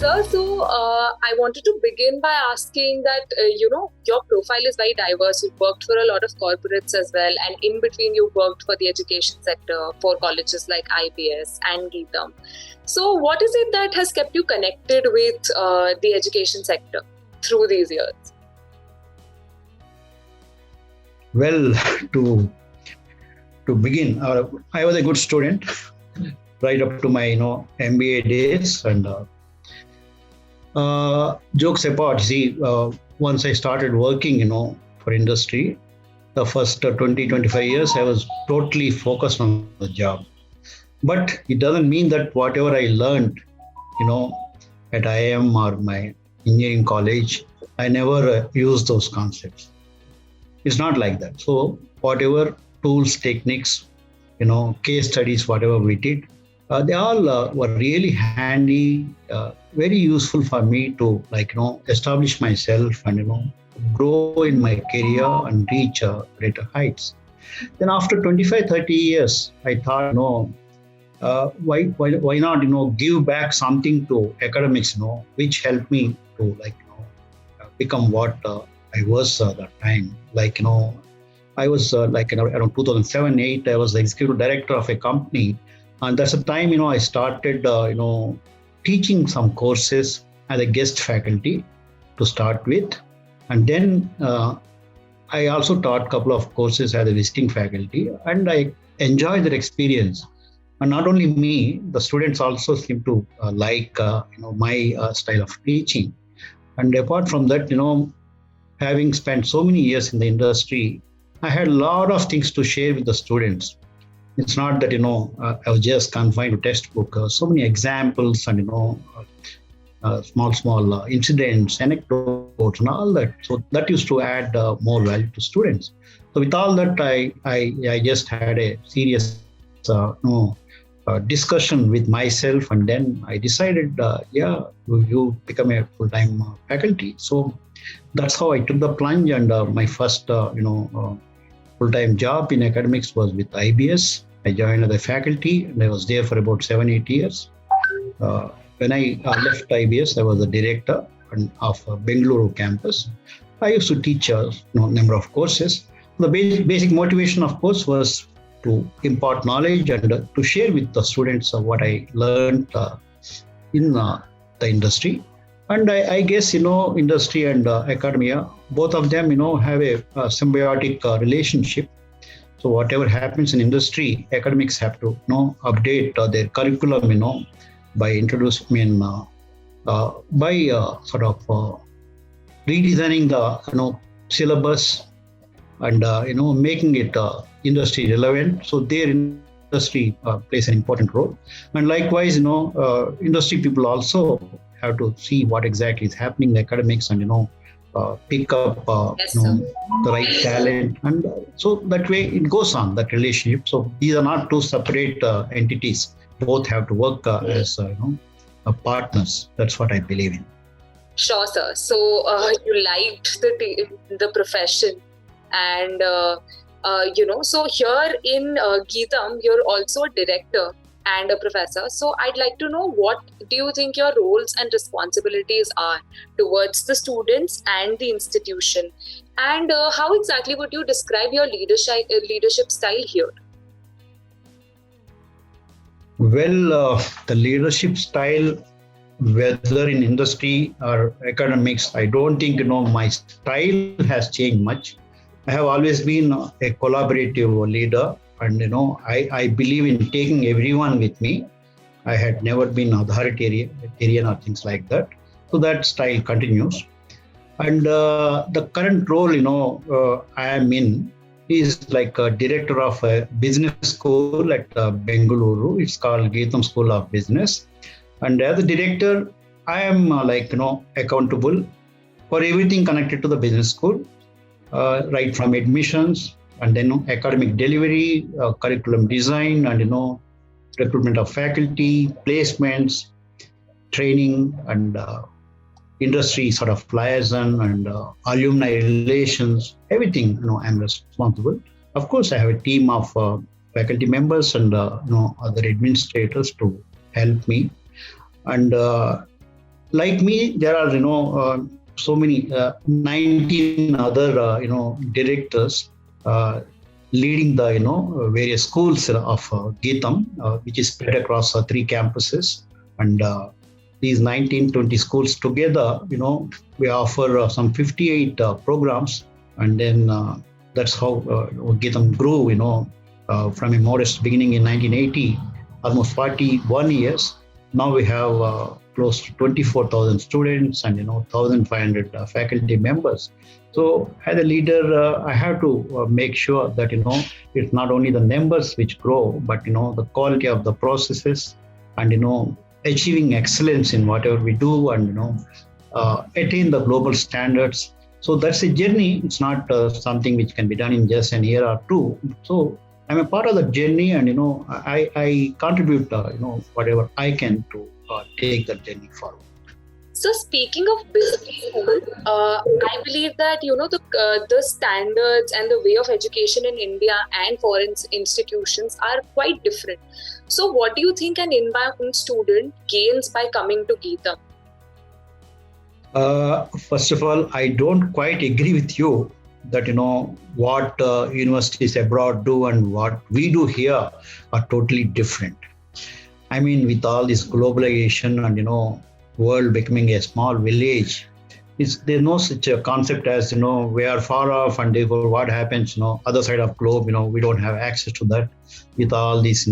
Sir, I wanted to begin by asking that, your profile is very diverse. You've worked for a lot of corporates as well, and in between you've worked for the education sector for colleges like IBS and Geetam. So what is it that has kept you connected with the education sector through these years? Well, to begin, I was a good student right up to my MBA days, and jokes apart, once I started working for industry, the first 20-25 years I was totally focused on the job. But it doesn't mean that whatever I learned at IIM or my engineering college, I never used those concepts. It's not like that. So whatever tools, techniques, case studies, whatever we did, they all were really handy, very useful for me to establish myself and grow in my career and reach greater heights. Then after 25-30 years, I thought, why not give back something to academics, which helped me to become what I was at that time. I was around 2007-8, I was the executive director of a company. And that's the time, I started, teaching some courses as a guest faculty to start with. And then I also taught a couple of courses as a visiting faculty. And I enjoyed that experience. And not only me, the students also seem to like, my style of teaching. And apart from that, having spent so many years in the industry, I had a lot of things to share with the students. It's not that, I was just confined to textbook. So many examples and, small incidents, anecdotes and all that. So that used to add more value to students. So with all that, I just had a serious discussion with myself. And then I decided, you become a full-time faculty. So that's how I took the plunge. And my first, full-time job in academics was with IBS. I joined as a faculty and I was there for about 7-8 years. When I left IBS, I was the director of Bengaluru campus. I used to teach a number of courses. The basic motivation, of course, was to impart knowledge and to share with the students what I learned in the industry. And I guess, industry and academia, both of them, have a symbiotic relationship. So whatever happens in industry, academics have to, update their curriculum, by introducing, by redesigning the, syllabus and, making it industry relevant. So their industry plays an important role. And likewise, industry people also have to see what exactly is happening in academics and, pick up the right talent. And so that way it goes on, that relationship. So these are not two separate entities. Both have to work as partners. That's what I believe in. Sure, sir. So you liked the profession and, so here in Geetam, you're also a director and a professor. So I'd like to know, what do you think your roles and responsibilities are towards the students and the institution? And how exactly would you describe your leadership style here? Well, the leadership style, whether in industry or academics, I don't think, my style has changed much. I have always been a collaborative leader. And, I believe in taking everyone with me. I had never been authoritarian or things like that. So that style continues. And the current role, I am in is like a director of a business school at Bengaluru. It's called Geetam School of Business. And as a director, I am accountable for everything connected to the business school, right from admissions, and then academic delivery, curriculum design, and recruitment of faculty, placements, training, and industry liaison and alumni relations. Everything I'm responsible. Of course, I have a team of faculty members and other administrators to help me. And like me, there are so many 19 other directors uh, leading the various schools of Geetam, which is spread across three campuses, and these 19-20 schools together, we offer some 58 programs, and then that's how Geetam grew, from a modest beginning in 1980, almost 41 years. Now we have close to 24,000 students and 1,500 faculty members. So as a leader, I have to make sure that it's not only the numbers which grow, but the quality of the processes, and achieving excellence in whatever we do, and attain the global standards. So that's a journey. It's not something which can be done in just an year or two. So I'm a part of the journey, and I contribute whatever I can to take that journey forward. So speaking of business school, I believe that the standards and the way of education in India and foreign institutions are quite different. So what do you think an inbound student gains by coming to Geetam? First of all, I don't quite agree with you that what universities abroad do and what we do here are totally different. I mean, with all this globalization and world becoming a small village, there's no such a concept as we are far off, and therefore what happens other side of globe, we don't have access to that. With all this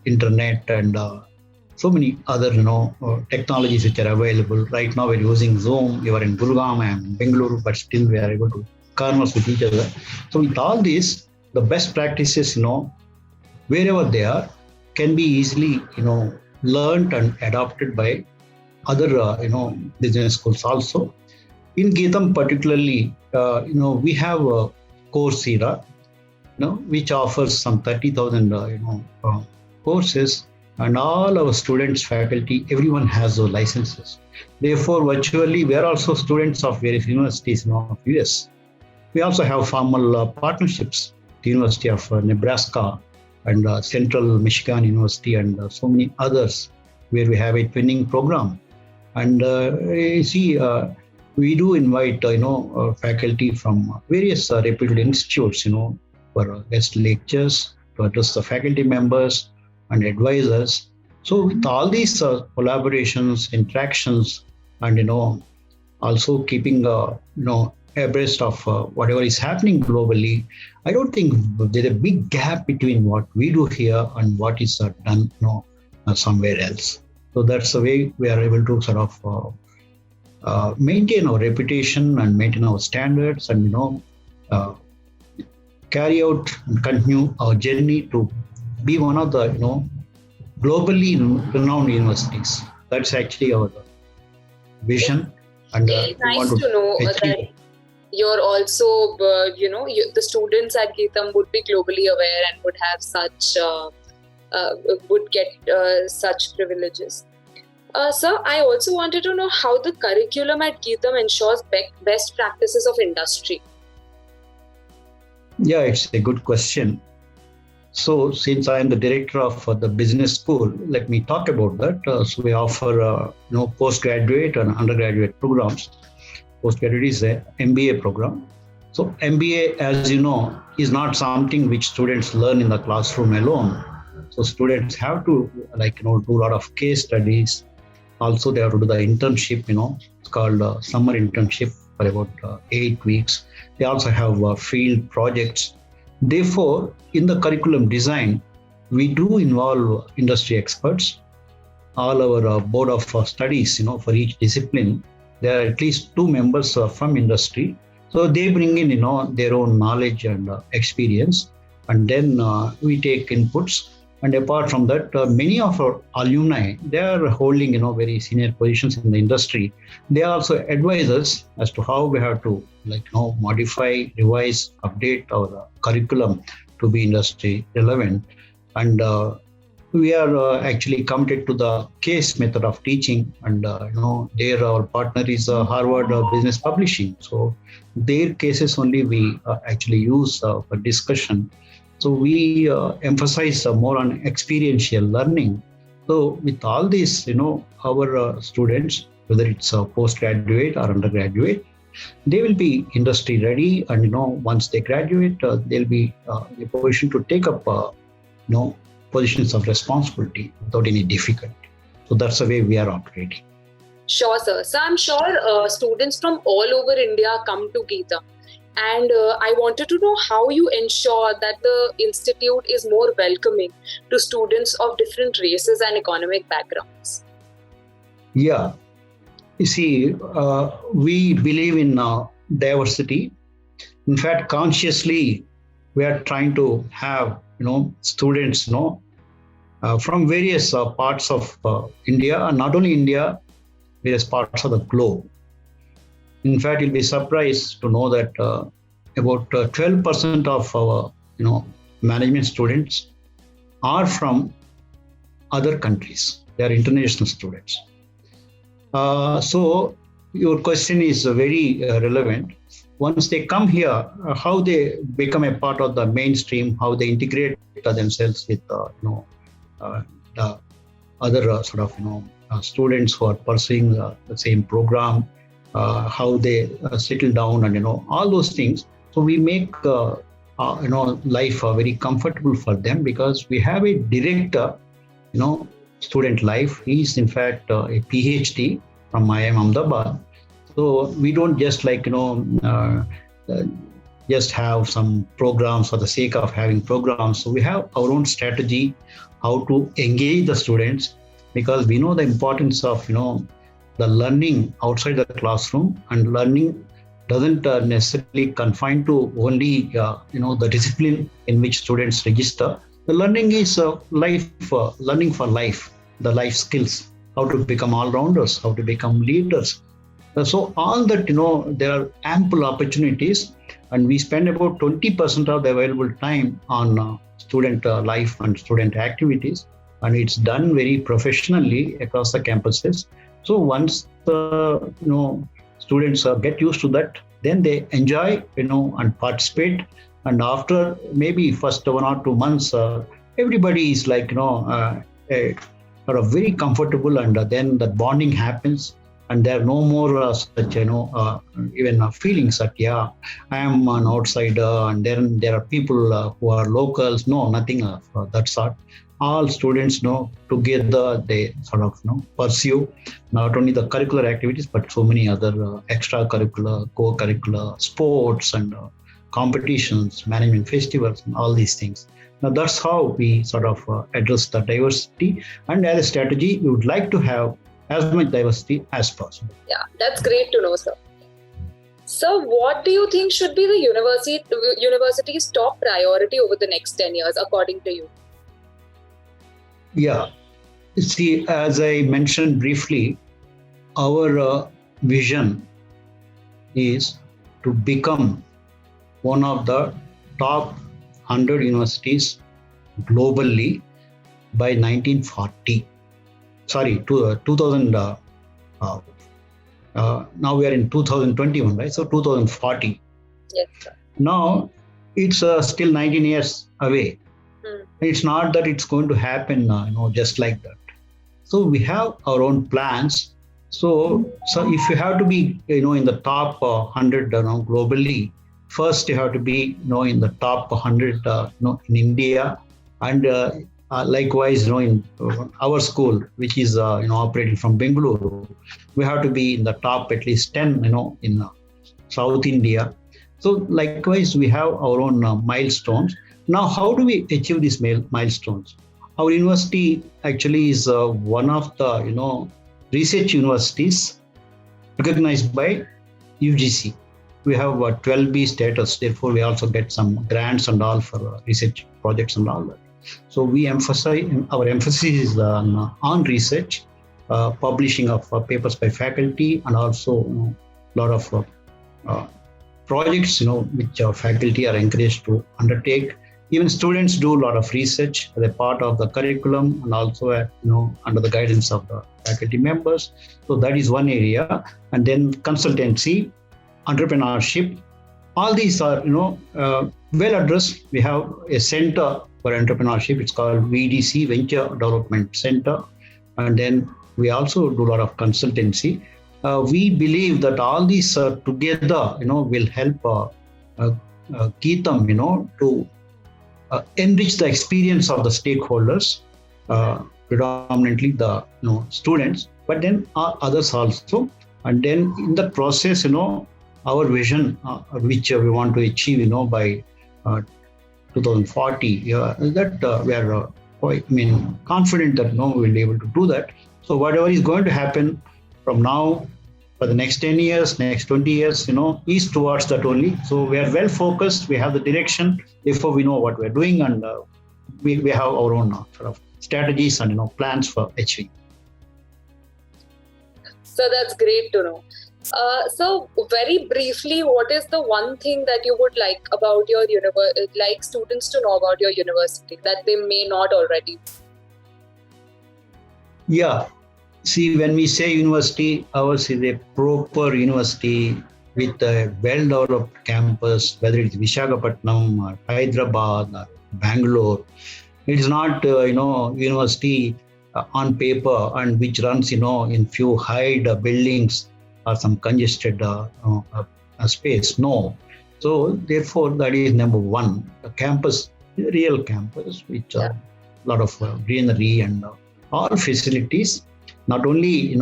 internet and so many other technologies which are available right now. We're using Zoom. You are in Gurgaon, I am in Bengaluru, but still we are able to converse with each other. So with all this, the best practices wherever they are can be easily learned and adopted by other business schools also. In Geetam particularly, we have a Coursera, which offers some 30,000 courses, and all our students, faculty, everyone has those licenses. Therefore, virtually, we are also students of various universities of US. We also have formal partnerships, the University of Nebraska and Central Michigan University, and so many others, where we have a twinning program. And you see, we do invite faculty from various reputed institutes, for guest lectures to address the faculty members and advisors. So with all these collaborations, interactions, and also keeping abreast of whatever is happening globally, I don't think there's a big gap between what we do here and what is done somewhere else. So that's the way we are able to sort of maintain our reputation and maintain our standards, and carry out and continue our journey to be one of the globally renowned universities. That's actually our vision, and nice to know that you're also the students at Geetam would be globally aware and would have such would get such privileges. Sir, I also wanted to know how the curriculum at Geetam ensures best practices of industry. Yeah, it's a good question. So since I am the director of the business school, let me talk about that. So we offer postgraduate and undergraduate programs. Postgraduate is a MBA program. So MBA, as you know, is not something which students learn in the classroom alone. So students have to do a lot of case studies. Also, they have to do the internship. It's called summer internship for about 8 weeks. They also have field projects. Therefore, in the curriculum design, we do involve industry experts. All our board of studies, for each discipline, there are at least 2 members from industry. So they bring in, their own knowledge and experience, and then we take inputs. And apart from that, many of our alumni, they are holding, very senior positions in the industry. They are also advisors as to how we have to, modify, revise, update our curriculum to be industry relevant. And we are actually committed to the case method of teaching. And, there our partner is Harvard Business Publishing. So their cases only we actually use for discussion. So we emphasize more on experiential learning, So with all these, our students, whether it's a postgraduate or undergraduate, they will be industry ready, and once they graduate, they'll be in a position to take up positions of responsibility without any difficulty. So that's the way we are operating. Sure, sir. So I'm sure students from all over India come to Geetam. And I wanted to know how you ensure that the institute is more welcoming to students of different races and economic backgrounds. Yeah. You see, we believe in diversity. In fact, consciously, we are trying to have, students, from various parts of India, and not only India, various parts of the globe. In fact, you'll be surprised to know that about 12% of our, management students are from other countries. They are international students. So your question is very relevant. Once they come here, how they become a part of the mainstream, how they integrate themselves with, the other students who are pursuing the same program, how they settle down, and all those things. So we make life very comfortable for them, because we have a director, student life. He's in fact a PhD from IIM Ahmedabad. So we don't just just have some programs for the sake of having programs. So we have our own strategy how to engage the students, because we know the importance of the learning outside the classroom, and learning doesn't necessarily confine to only the discipline in which students register. The learning is learning for life, the life skills, how to become all-rounders, how to become leaders. So all that, there are ample opportunities, and we spend about 20% of the available time on student life and student activities, and it's done very professionally across the campuses. So once the students get used to that, then they enjoy and participate. And after maybe first 1 or 2 months, everybody is like sort of very comfortable, and then the bonding happens, and there are no more such even feelings that I am an outsider, and then there are people who are locals. No, nothing of that sort. All students together they sort of pursue not only the curricular activities, but so many other extracurricular, co-curricular, sports, and competitions, management festivals, and all these things. Now that's how we sort of address the diversity, and as a strategy, we would like to have as much diversity as possible. Yeah, that's great to know, sir. So what do you think should be the university's top priority over the next 10 years, according to you? Yeah, see, as I mentioned briefly, our vision is to become one of the top 100 universities globally by 1940. Sorry, 2000. Now we are in 2021, right? So 2040. Yes, sir. Now it's still 19 years away. It's not that it's going to happen, just like that. So we have our own plans. So if you have to be, in the top 100 globally, first you have to be, in the top 100 in India, and likewise, in our school, which is operating from Bengaluru, we have to be in the top at least 10, in South India. So likewise, we have our own milestones. Now, how do we achieve these milestones? Our university actually is one of the research universities recognized by UGC. We have a 12B status, therefore we also get some grants and all for research projects and all that. So we emphasize, our emphasis is on research, publishing of papers by faculty, and also a lot of projects which our faculty are encouraged to undertake. Even students do a lot of research as a part of the curriculum, and also under the guidance of the faculty members. So that is one area. And then consultancy, entrepreneurship, all these are well addressed. We have a center for entrepreneurship. It's called VDC, Venture Development Center. and then we also do a lot of consultancy. We believe that all these together, will help Geetham, to enrich the experience of the stakeholders, predominantly the students, but then others also. And then in the process, our vision, which we want to achieve, by 2040, that we are quite, confident that we'll be able to do that. So whatever is going to happen from now for the next 10 years, next 20 years, is towards that only. So we are well focused. We have the direction. Therefore, we know what we're doing, and we have our own sort of strategies and plans for achieving. So that's great to know. So very briefly, what is the one thing that you would like about your like students to know about your university that they may not already? Yeah. See, when we say university, ours is a proper university with a well-developed campus, whether it's Visakhapatnam or Hyderabad or Bangalore. It is not, university on paper and which runs, in few high buildings or some congested space. No. So therefore, that is number one. The campus, real campus, which a lot of greenery and all facilities. Not only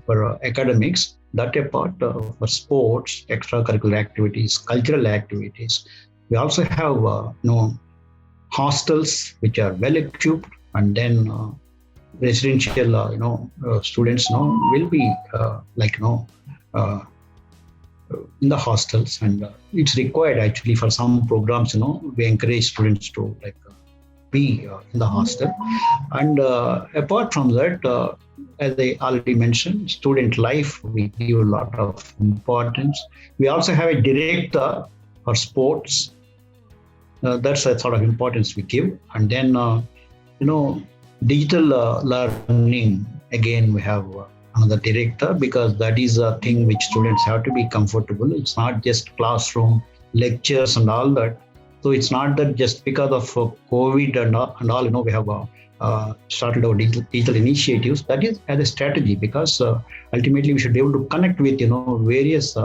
for academics, that apart for sports, extracurricular activities, cultural activities. We also have hostels which are well equipped, and then residential students will be in the hostels, and it's required actually for some programs. We encourage students to be in the hostel, and apart from that. As I already mentioned, student life, we give a lot of importance. We also have a director for sports. That's a sort of importance we give. And then, digital learning, again, we have another director, because that is a thing which students have to be comfortable. It's not just classroom lectures and all that. So it's not that just because of COVID and all, we have started our digital initiatives. That is as a strategy, because ultimately we should be able to connect with various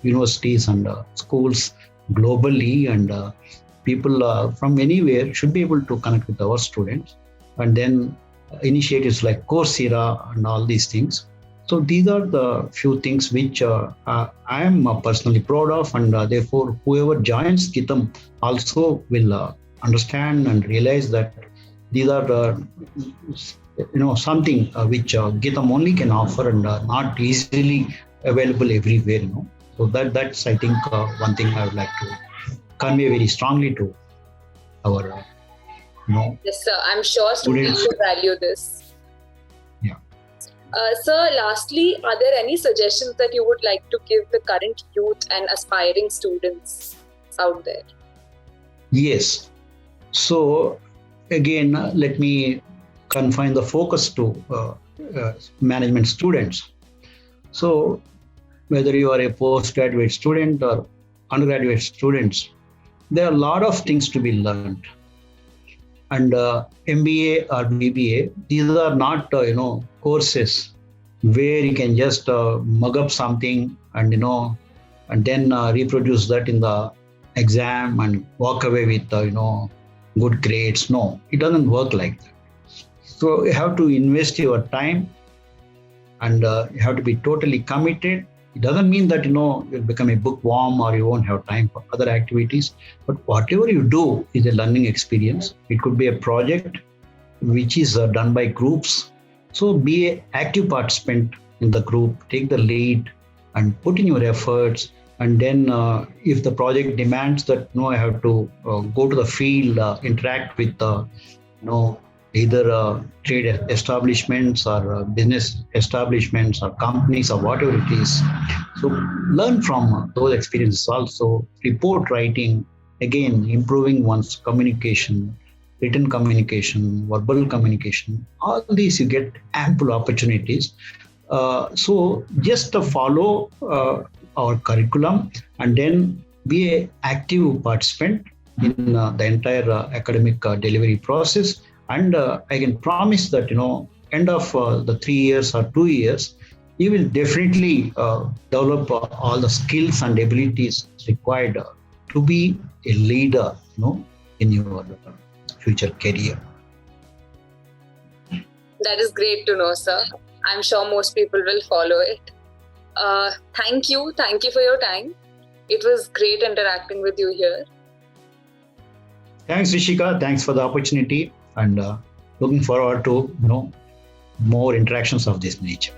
universities and schools globally, and people from anywhere should be able to connect with our students. And then initiatives like Coursera and all these things. So these are the few things which I am personally proud of, and therefore whoever joins Geetham also will understand and realize that these are something which Geetham only can offer, and not easily available everywhere. So that's I think one thing I would like to convey very strongly to our Yes, sir. I'm sure students will value this. Yeah. Sir, lastly, are there any suggestions that you would like to give the current youth and aspiring students out there? Yes. So again, let me confine the focus to management students. So whether you are a postgraduate student or undergraduate students, there are a lot of things to be learned. And MBA or BBA, these are not courses where you can just mug up something and and then reproduce that in the exam and walk away with good grades. No, it doesn't work like that. So you have to invest your time, and you have to be totally committed. It doesn't mean that you'll become a bookworm or you won't have time for other activities. But whatever you do is a learning experience. It could be a project which is done by groups. So be an active participant in the group, take the lead and put in your efforts. And then if the project demands that I have to go to the field, interact with either trade establishments or business establishments or companies or whatever it is. So learn from those experiences also. Report writing, again, improving one's communication, written communication, verbal communication. All these you get ample opportunities. So just follow our curriculum and then be an active participant in the entire academic delivery process. And I can promise that, end of the 3 years or 2 years, you will definitely develop all the skills and abilities required to be a leader, in your future career. That is great to know, sir. I'm sure most people will follow it. Thank you for your time. It was great interacting with you here. Thanks, Rishika. Thanks for the opportunity, and looking forward to more interactions of this nature.